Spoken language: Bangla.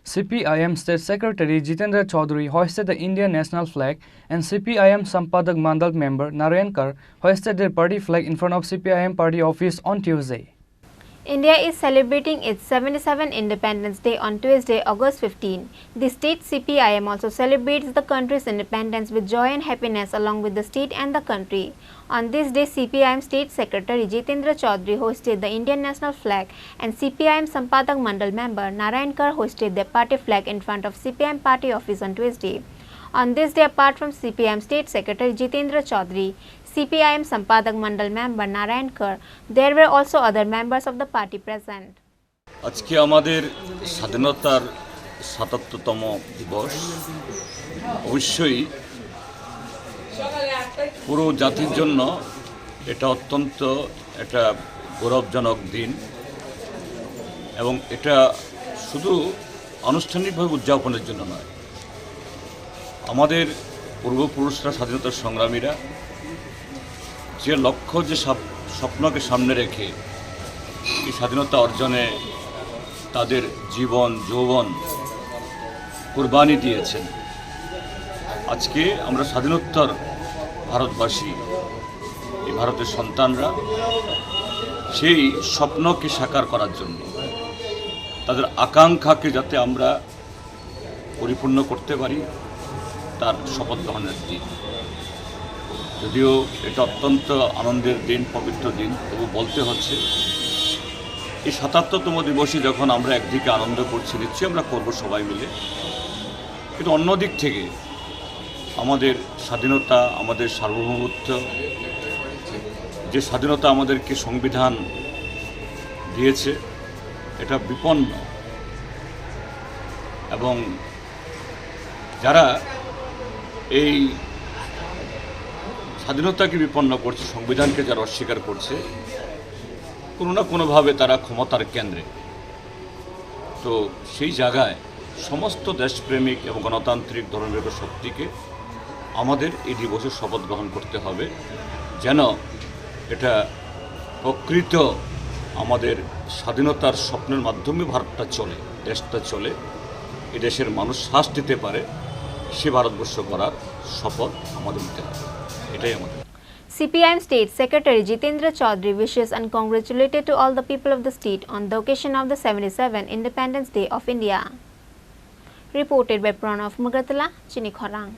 CPIM State Secretary Jitendra Chowdhury hoisted the Indian national flag, and CPIM Sampadak Mandal member Narayan Kar hoisted their party flag in front of CPIM party office on Tuesday. India is celebrating its 77th Independence Day on Tuesday, August 15. The state CPIM also celebrates the country's independence with joy and happiness along with the state and the country. On this day, CPIM State Secretary Jitendra Chowdhury hosted the Indian national flag, and CPIM Sampadak Mandal member Narayan Kar hosted their party flag in front of CPIM party office on Tuesday. On this day, apart from CPIM State Secretary Jitendra Chowdhury, CPIM Sampadak Mandal member Narayan Kar, there were also other members of the party present. আজকে আমাদের স্বাধীনতার ৭৭তম দিবস। অবশ্যই পুরো জাতির জন্য এটা অত্যন্ত একটা গৌরবজনক দিন, এবং এটা শুধু আনুষ্ঠানিকভাবে উদযাপনের জন্য নয়, আমাদের পূর্বপুরুষরা স্বাধীনতার সংগ্রামীরা যে লক্ষ্য যে স্বপ্নকে সামনে রেখে এই স্বাধীনতা অর্জনে তাদের জীবন যৌবন কুরবানি দিয়েছেন, আজকে আমরা স্বাধীনোত্তর ভারতবাসী, এই ভারতের সন্তানরা সেই স্বপ্নকে সাকার করার জন্য, তাদের আকাঙ্ক্ষাকে যাতে আমরা পরিপূর্ণ করতে পারি, তার শপথ গ্রহণের দিন। যদিও এটা অত্যন্ত আনন্দের দিন, পবিত্র দিন, তবু বলতে হচ্ছে এই ৭৭তম দিবসে যখন আমরা একদিকে আনন্দ করছি, নিশ্চয়ই আমরা করব সবাই মিলে, কিন্তু অন্যদিক থেকে আমাদের স্বাধীনতা, আমাদের সার্বভৌমত্ব, যে স্বাধীনতা আমাদেরকে সংবিধান দিয়েছে, এটা বিপন্ন, এবং যারা এই স্বাধীনতাকে বিপন্ন করছে, সংবিধানকে যারা অস্বীকার করছে, কোনো না কোনোভাবে তারা ক্ষমতার কেন্দ্রে। তো সেই জায়গায় সমস্ত দেশপ্রেমিক এবং গণতান্ত্রিক ধর্মনিরপেক্ষ শক্তিকে আমাদের এই দিবসে শপথ গ্রহণ করতে হবে, যেন এটা প্রকৃত আমাদের স্বাধীনতার স্বপ্নের মাধ্যমে ভারতটা চলে, দেশটা চলে, এই দেশের মানুষ শ্বাস দিতে পারে, সে ভারতবর্ষ করার শপথ আমাদের নিতে হবে। এটাই আমাদের। CPIM State Secretary Jitendra Chowdhury wishes and congratulated to all the people of the state on the occasion of the 77th Independence Day of India. Reported by Pranav Mugatala, Chini, Khorang.